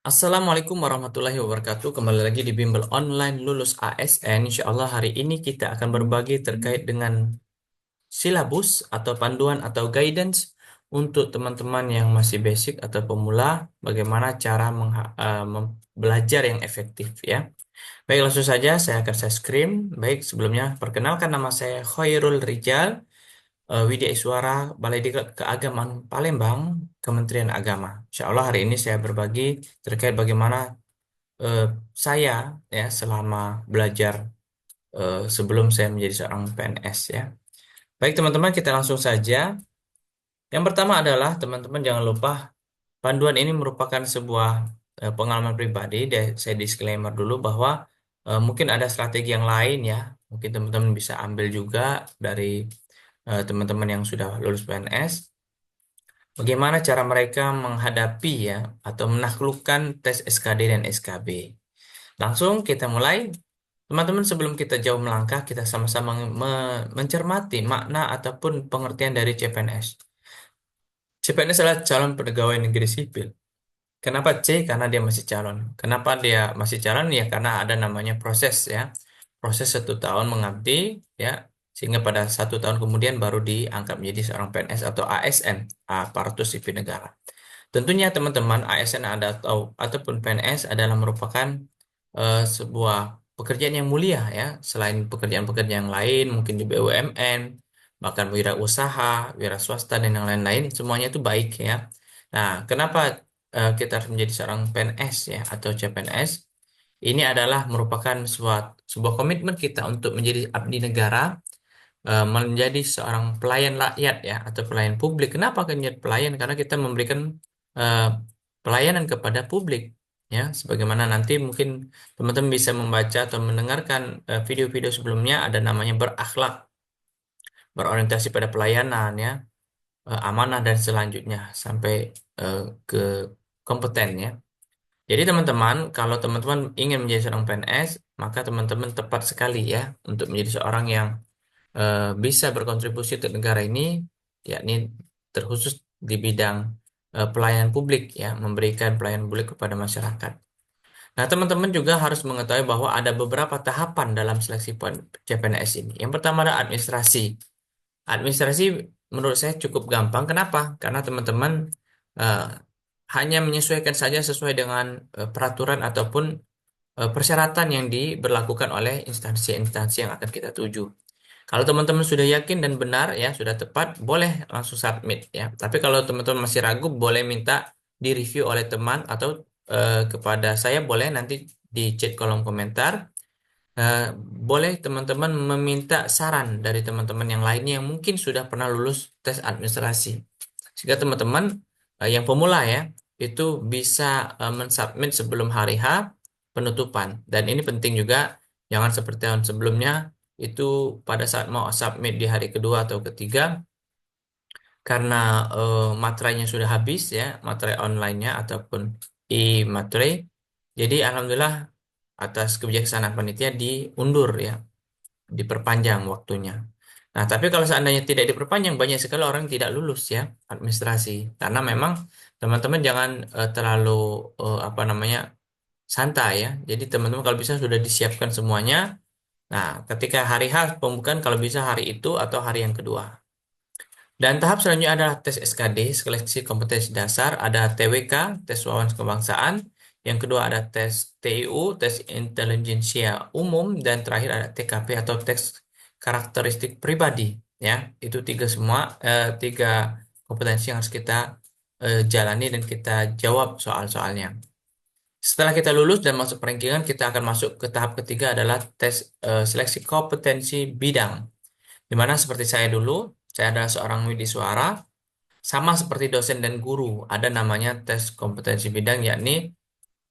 Assalamualaikum warahmatullahi wabarakatuh. Kembali lagi di Bimbel Online Lulus ASN. Insya Allah hari ini kita akan berbagi terkait dengan silabus atau panduan atau guidance untuk teman-teman yang masih basic atau pemula, bagaimana cara belajar yang efektif ya. Baik, langsung saja saya screen. Baik, sebelumnya perkenalkan nama saya Khairul Rijal, Widya Iswara, Balai Diklat Keagamaan Palembang, Kementerian Agama. Insya Allah hari ini saya berbagi terkait bagaimana eh, saya ya selama belajar sebelum saya menjadi seorang PNS ya. Baik teman-teman, kita langsung saja. Yang pertama adalah teman-teman jangan lupa panduan ini merupakan sebuah pengalaman pribadi. Saya disclaimer dulu bahwa mungkin ada strategi yang lain ya. Mungkin teman-teman bisa ambil juga dari teman-teman yang sudah lulus PNS. Bagaimana cara mereka menghadapi ya atau menaklukkan tes SKD dan SKB. Langsung kita mulai. Teman-teman, sebelum kita jauh melangkah, kita sama-sama mencermati makna ataupun pengertian dari CPNS. CPNS adalah calon pegawai negeri sipil. Kenapa C? Karena dia masih calon. Kenapa dia masih calon? Ya karena ada namanya proses ya. Proses 1 tahun mengabdi ya, sehingga pada 1 tahun kemudian baru diangkat menjadi seorang PNS atau ASN, aparatur sipil negara. Tentunya teman-teman ASN ataupun PNS adalah merupakan sebuah pekerjaan yang mulia ya. Selain pekerjaan-pekerjaan yang lain, mungkin di BUMN, bahkan wirausaha, wira swasta dan yang lain-lain, semuanya itu baik ya. Nah, kenapa kita harus menjadi seorang PNS ya atau CPNS? Ini adalah merupakan sebuah komitmen kita untuk menjadi abdi negara, menjadi seorang pelayan rakyat ya atau pelayan publik. Kenapa akan menjadi pelayan? Karena kita memberikan eh, pelayanan kepada publik ya. Sebagaimana nanti mungkin teman-teman bisa membaca atau mendengarkan video-video sebelumnya, ada namanya berakhlak, berorientasi pada pelayanan ya, amanah dan selanjutnya sampai eh, ke kompeten ya. Jadi teman-teman, kalau teman-teman ingin menjadi seorang PNS, maka teman-teman tepat sekali ya untuk menjadi seorang yang bisa berkontribusi untuk negara ini, yakni terkhusus di bidang pelayanan publik ya, memberikan pelayanan publik kepada masyarakat. Nah, teman-teman juga harus mengetahui bahwa ada beberapa tahapan dalam seleksi CPNS ini. Yang pertama adalah administrasi. Administrasi menurut saya cukup gampang. Kenapa? Karena teman-teman eh, hanya menyesuaikan saja sesuai dengan peraturan ataupun persyaratan yang diberlakukan oleh instansi-instansi yang akan kita tuju. Kalau teman-teman sudah yakin dan benar ya, sudah tepat, boleh langsung submit ya. Tapi kalau teman-teman masih ragu, boleh minta di-review oleh teman atau kepada saya, boleh nanti di chat kolom komentar. Eh, Boleh teman-teman meminta saran dari teman-teman yang lainnya yang mungkin sudah pernah lulus tes administrasi. Sehingga teman-teman yang pemula ya, itu bisa mensubmit sebelum hari H penutupan. Dan ini penting juga, jangan seperti tahun sebelumnya, itu pada saat mau submit di hari kedua atau ketiga, karena materainya sudah habis ya, materai online-nya ataupun e-materai. Jadi alhamdulillah atas kebijaksanaan panitia diundur ya, diperpanjang waktunya. Nah, tapi kalau seandainya tidak diperpanjang, banyak sekali orang yang tidak lulus ya administrasi. Karena memang teman-teman jangan terlalu apa namanya santai ya. Jadi teman-teman kalau bisa sudah disiapkan semuanya. Nah, ketika hari H pembukaan kalau bisa hari itu atau hari yang kedua. Dan tahap selanjutnya adalah tes SKD, seleksi kompetensi dasar, ada TWK, tes wawasan kebangsaan, yang kedua ada tes TIU, tes intelijensia umum, dan terakhir ada TKP atau tes karakteristik pribadi. Ya, itu tiga kompetensi yang harus kita jalani dan kita jawab soal-soalnya. Setelah kita lulus dan masuk perankingan, kita akan masuk ke tahap ketiga adalah tes seleksi kompetensi bidang. Di mana seperti saya dulu, saya adalah seorang widiswara, sama seperti dosen dan guru, ada namanya tes kompetensi bidang, yakni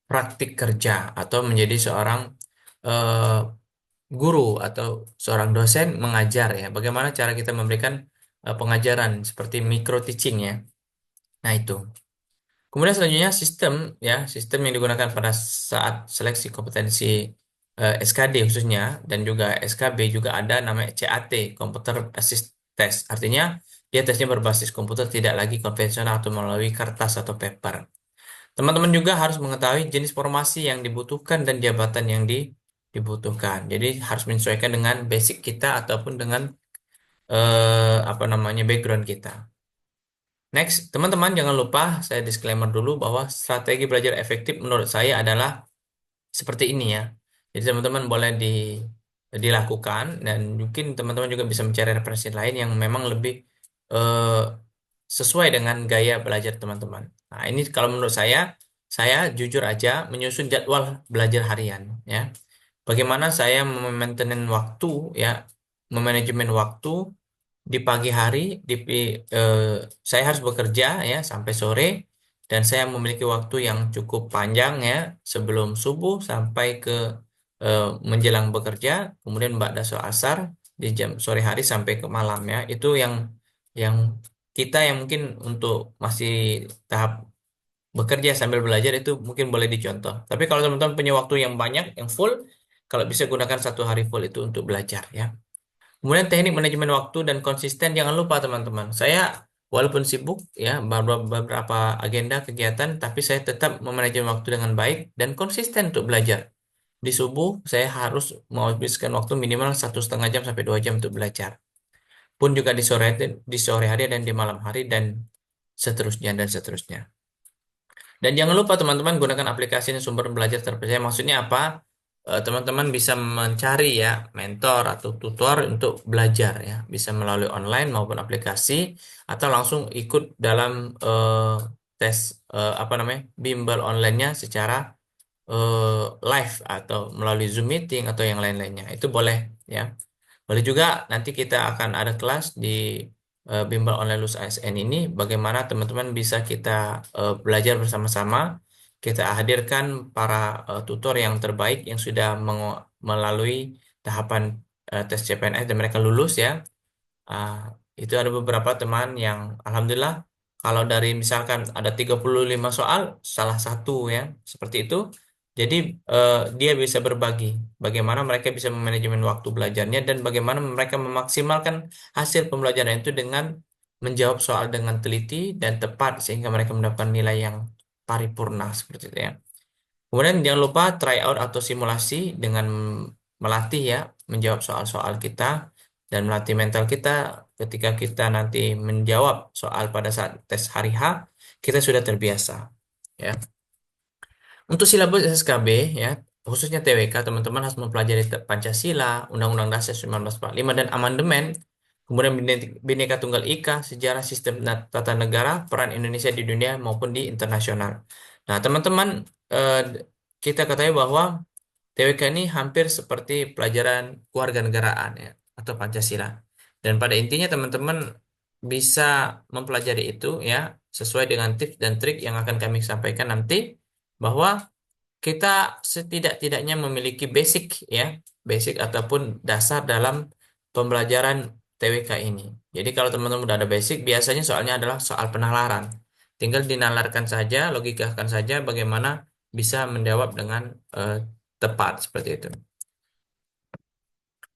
praktik kerja atau menjadi seorang eh, guru atau seorang dosen mengajar ya. Bagaimana cara kita memberikan pengajaran seperti micro teaching ya. Nah itu. Kemudian selanjutnya sistem ya, sistem yang digunakan pada saat seleksi kompetensi SKD khususnya dan juga SKB juga ada namanya CAT, Computer Assist Test. Artinya dia tesnya berbasis komputer, tidak lagi konvensional atau melalui kertas atau paper. Teman-teman juga harus mengetahui jenis formasi yang dibutuhkan dan jabatan yang dibutuhkan. Jadi harus menyesuaikan dengan basic kita ataupun dengan apa namanya background kita. Next, teman-teman jangan lupa saya disclaimer dulu bahwa strategi belajar efektif menurut saya adalah seperti ini ya. Jadi teman-teman boleh dilakukan dan mungkin teman-teman juga bisa mencari referensi lain yang memang lebih eh, sesuai dengan gaya belajar teman-teman. Nah, ini kalau menurut saya jujur aja menyusun jadwal belajar harian ya. Bagaimana saya memaintain waktu ya, memanajemen waktu di pagi hari eh, saya harus bekerja ya sampai sore dan saya memiliki waktu yang cukup panjang ya sebelum subuh sampai ke eh, menjelang bekerja kemudian ba'da asar di jam sore hari sampai ke malam ya itu yang kita yang mungkin untuk masih tahap bekerja sambil belajar itu mungkin boleh dicontoh tapi kalau teman-teman punya waktu yang banyak yang full kalau bisa gunakan satu hari full itu untuk belajar ya. Kemudian teknik manajemen waktu dan konsisten jangan lupa teman-teman. Saya walaupun sibuk ya beberapa agenda kegiatan, tapi saya tetap memanajemen waktu dengan baik dan konsisten untuk belajar. Di subuh saya harus menghabiskan waktu minimal 1,5 jam sampai 2 jam untuk belajar. Pun juga di sore hari dan di malam hari dan seterusnya dan seterusnya. Dan jangan lupa teman-teman gunakan aplikasi dan sumber belajar terpercaya. Maksudnya apa? Teman-teman bisa mencari ya mentor atau tutor untuk belajar ya. Bisa melalui online maupun aplikasi atau langsung ikut dalam tes apa namanya bimbel online-nya secara live atau melalui Zoom meeting atau yang lain-lainnya. Itu boleh ya. Boleh juga nanti kita akan ada kelas di Bimbel Online Lulus ASN ini bagaimana teman-teman bisa kita belajar bersama-sama. Kita hadirkan para tutor yang terbaik yang sudah melalui tahapan tes CPNS dan mereka lulus ya. Ah, itu ada beberapa teman yang alhamdulillah kalau dari misalkan ada 35 soal, salah satu ya, seperti itu. Jadi dia bisa berbagi bagaimana mereka bisa memanajemen waktu belajarnya dan bagaimana mereka memaksimalkan hasil pembelajaran itu dengan menjawab soal dengan teliti dan tepat sehingga mereka mendapatkan nilai yang paripurna seperti itu ya. Kemudian jangan lupa try out atau simulasi dengan melatih ya, menjawab soal-soal kita dan melatih mental kita ketika kita nanti menjawab soal pada saat tes hari H, kita sudah terbiasa. Ya. Untuk silabus SKB ya, khususnya TWK, teman-teman harus mempelajari Pancasila, Undang-Undang Dasar 1945 dan amandemen, kemudian Bhinneka Tunggal Ika, sejarah sistem tata negara, peran Indonesia di dunia maupun di internasional. Nah, teman-teman, eh, kita ketahui bahwa TWK ini hampir seperti pelajaran kewarganegaraan ya, atau Pancasila. Dan pada intinya teman-teman bisa mempelajari itu ya, sesuai dengan tips dan trik yang akan kami sampaikan nanti, bahwa kita setidak-tidaknya memiliki basic ya, basic ataupun dasar dalam pembelajaran TWK ini. Jadi kalau teman-teman udah ada basic, biasanya soalnya adalah soal penalaran. Tinggal dinalarkan saja, logikakan saja bagaimana bisa menjawab dengan eh, tepat seperti itu.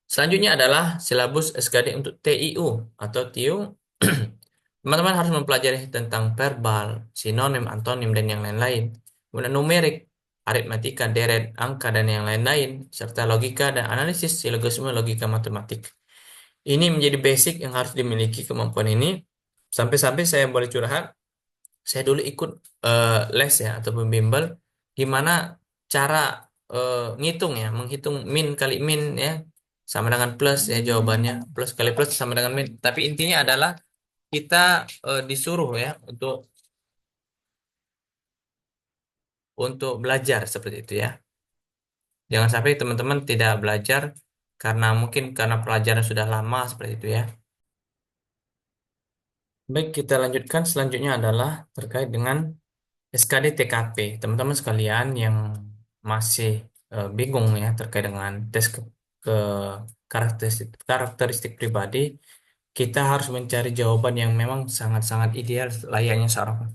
Selanjutnya adalah silabus SKD untuk TIU atau TIU. Teman-teman harus mempelajari tentang verbal, sinonim, antonim, dan yang lain-lain. Kemudian numerik, aritmatika, deret, angka, dan yang lain-lain, serta logika dan analisis silogisme logika matematik. Ini menjadi basic yang harus dimiliki kemampuan ini. Sampai-sampai saya boleh curhat, saya dulu ikut les ya atau bimbel, gimana cara ngitung ya, menghitung min kali min ya, sama dengan plus ya jawabannya, plus kali plus sama dengan min. Tapi intinya adalah kita disuruh ya untuk belajar seperti itu ya. Jangan sampai teman-teman tidak belajar karena mungkin karena pelajaran sudah lama seperti itu ya. Baik, kita lanjutkan selanjutnya adalah terkait dengan SKD TKP. Teman-teman sekalian yang masih bingung ya terkait dengan tes ke karakteristik pribadi, kita harus mencari jawaban yang memang sangat-sangat ideal layaknya seorang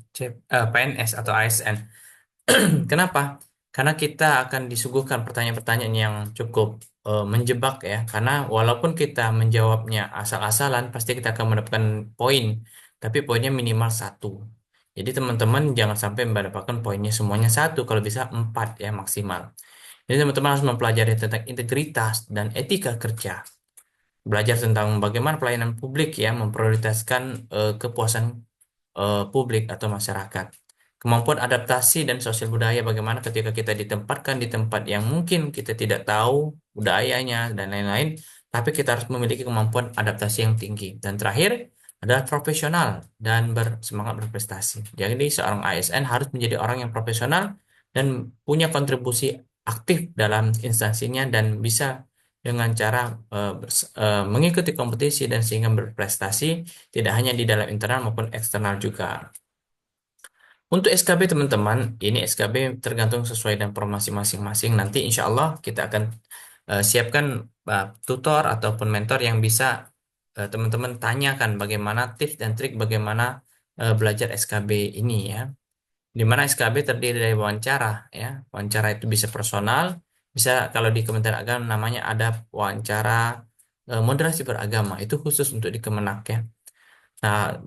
PNS atau ASN. Kenapa? Karena kita akan disuguhkan pertanyaan-pertanyaan yang cukup menjebak ya. Karena walaupun kita menjawabnya asal-asalan, pasti kita akan mendapatkan poin, tapi poinnya minimal satu. Jadi teman-teman jangan sampai mendapatkan poinnya semuanya satu, kalau bisa empat ya maksimal. Jadi teman-teman harus mempelajari tentang integritas dan etika kerja. Belajar tentang bagaimana pelayanan publik ya, memprioritaskan kepuasan publik atau masyarakat. Kemampuan adaptasi dan sosial budaya, bagaimana ketika kita ditempatkan di tempat yang mungkin kita tidak tahu budayanya dan lain-lain, tapi kita harus memiliki kemampuan adaptasi yang tinggi. Dan terakhir adalah profesional dan bersemangat berprestasi. Jadi seorang ASN harus menjadi orang yang profesional dan punya kontribusi aktif dalam instansinya dan bisa dengan cara mengikuti kompetisi dan sehingga berprestasi tidak hanya di dalam internal maupun eksternal juga. Untuk SKB teman-teman, ini SKB tergantung sesuai dengan formasi masing-masing. Nanti insya Allah kita akan siapkan tutor ataupun mentor yang bisa teman-teman tanyakan bagaimana tips dan trik bagaimana belajar SKB ini ya. Di mana SKB terdiri dari wawancara ya. Wawancara itu bisa personal, bisa kalau di Kementerian Agama namanya ada wawancara moderasi beragama. Itu khusus untuk di Kemenak ya. Nah,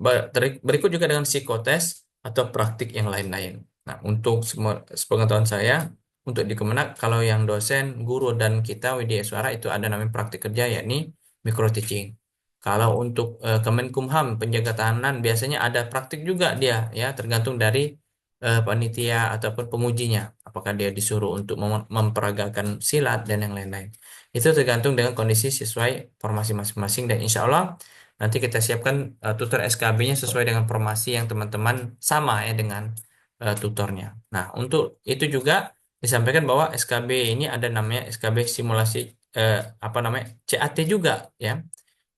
berikut juga dengan psikotes atau praktik yang lain-lain. Nah, untuk sepengetahuan saya, untuk di Kemenak, kalau yang dosen, guru, dan kita Widya Suara itu ada namanya praktik kerja, yakni micro teaching. Kalau untuk Kemenkumham, penjaga tahanan, biasanya ada praktik juga dia, ya, tergantung dari panitia ataupun pengujinya. Apakah dia disuruh untuk memperagakan silat dan yang lain-lain. Itu tergantung dengan kondisi sesuai formasi masing-masing, dan insya Allah nanti kita siapkan tutor SKB-nya sesuai dengan formasi yang teman-teman sama ya dengan tutornya. Nah, untuk itu juga disampaikan bahwa SKB ini ada namanya SKB simulasi apa namanya CAT juga ya.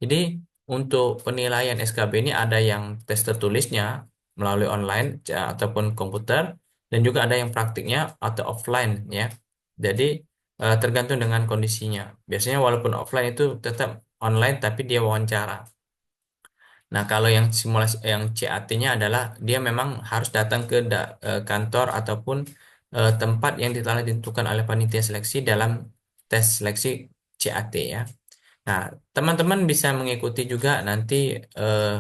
Jadi untuk penilaian SKB ini ada yang tes tertulisnya melalui online ataupun komputer dan juga ada yang praktiknya atau offline ya. Jadi tergantung dengan kondisinya. Biasanya walaupun offline itu tetap online tapi dia wawancara. Nah, kalau yang simulasi yang CAT-nya adalah dia memang harus datang ke kantor ataupun tempat yang telah ditentukan oleh panitia seleksi dalam tes seleksi CAT ya. Nah, teman-teman bisa mengikuti juga nanti eh,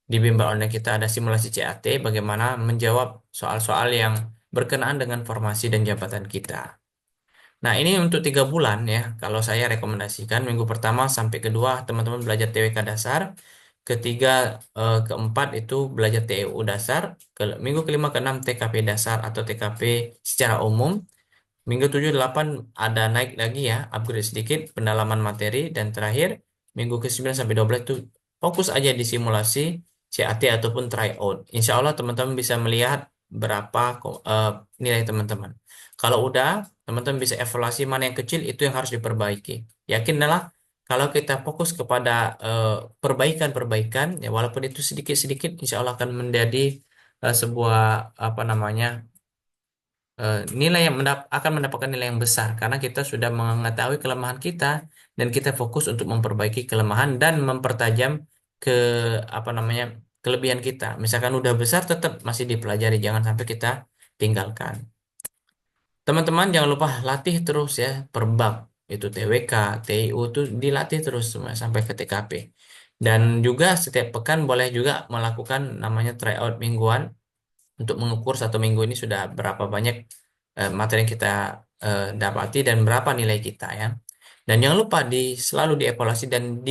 di bimbel online kita ada simulasi CAT bagaimana menjawab soal-soal yang berkenaan dengan formasi dan jabatan kita. Nah, ini untuk 3 bulan ya. Kalau saya rekomendasikan minggu pertama sampai kedua teman-teman belajar TWK dasar, ketiga keempat itu belajar TEU dasar, minggu kelima keenam TKP dasar atau TKP secara umum. Minggu 7 8 ada naik lagi ya, upgrade sedikit pendalaman materi dan terakhir minggu ke 9 sampai 12 itu fokus aja di simulasi CAT ataupun tryout. Insya Allah teman-teman bisa melihat berapa nilai teman-teman. Kalau udah, teman-teman bisa evaluasi mana yang kecil itu yang harus diperbaiki. Yakinlah kalau kita fokus kepada perbaikan-perbaikan ya walaupun itu sedikit-sedikit insya Allah akan menjadi sebuah apa namanya nilai yang akan mendapatkan nilai yang besar karena kita sudah mengetahui kelemahan kita dan kita fokus untuk memperbaiki kelemahan dan mempertajam ke apa namanya kelebihan kita. Misalkan udah besar tetap masih dipelajari, jangan sampai kita tinggalkan. Teman-teman jangan lupa latih terus ya per bab itu TWK, TIU itu dilatih terus sampai ke TKP. Dan juga setiap pekan boleh juga melakukan namanya tryout mingguan untuk mengukur 1 minggu ini sudah berapa banyak materi yang kita dapati dan berapa nilai kita ya. Dan jangan lupa selalu dievaluasi dan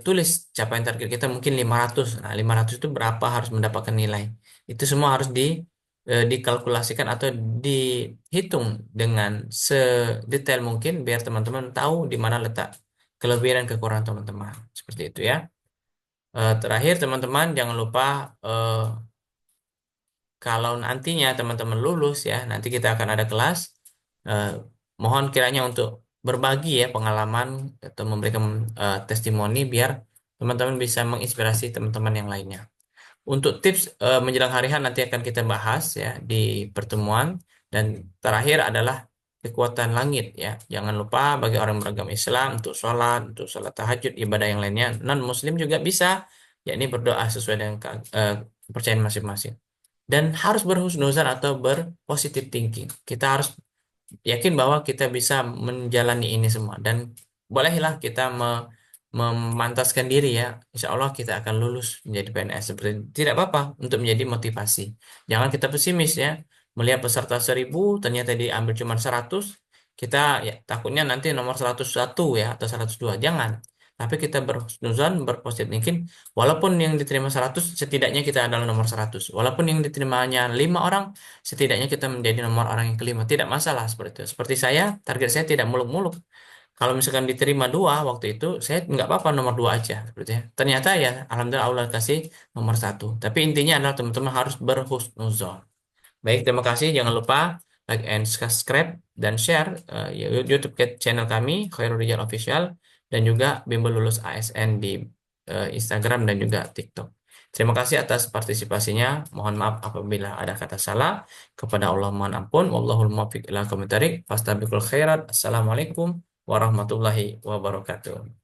tulis capaian target kita mungkin 500. Nah, 500 itu berapa harus mendapatkan nilai. Itu semua harus dikalkulasikan atau dihitung dengan sedetail mungkin biar teman-teman tahu di mana letak kelebihan dan kekurangan teman-teman. Seperti itu ya. Terakhir teman-teman jangan lupa kalau nantinya teman-teman lulus ya, nanti kita akan ada kelas. Eh, Mohon kiranya untuk berbagi ya pengalaman atau memberikan testimoni biar teman-teman bisa menginspirasi teman-teman yang lainnya. Untuk tips menjelang hari H nanti akan kita bahas ya di pertemuan. Dan terakhir adalah kekuatan langit ya. Jangan lupa bagi orang beragama Islam untuk sholat tahajud, ibadah yang lainnya. Non-Muslim juga bisa, yakni berdoa sesuai dengan kepercayaan masing-masing. Dan harus berhusnuzan atau berpositif thinking. Kita harus yakin bahwa kita bisa menjalani ini semua. Dan bolehlah kita memantaskan diri ya, insya Allah kita akan lulus menjadi PNS. Seperti tidak apa-apa untuk menjadi motivasi. Jangan kita pesimis ya, melihat peserta 1.000 ternyata diambil cuma 100, kita ya takutnya nanti nomor 101 ya atau 102. Jangan. Tapi kita berhusnuzon, berpositif thinking, walaupun yang diterima 100, setidaknya kita adalah nomor 100. Walaupun yang diterimanya 5 orang, setidaknya kita menjadi nomor orang yang kelima. Tidak masalah seperti itu. Seperti saya, target saya tidak muluk-muluk. Kalau misalkan diterima dua waktu itu, saya nggak apa-apa nomor dua aja, seperti ya. Ternyata ya, alhamdulillah Allah kasih nomor satu. Tapi intinya adalah teman-teman harus berhusnuzon. Baik, terima kasih. Jangan lupa like and subscribe dan share YouTube channel kami Khairul Rijal Official dan juga Bimbel Lulus ASN di Instagram dan juga TikTok. Terima kasih atas partisipasinya. Mohon maaf apabila ada kata salah. Kepada Allah mohon ampun. Wallahul muwaffiq ila aqwamit thoriq. Fastabiqul khairat. Assalamualaikum warahmatullahi wabarakatuh.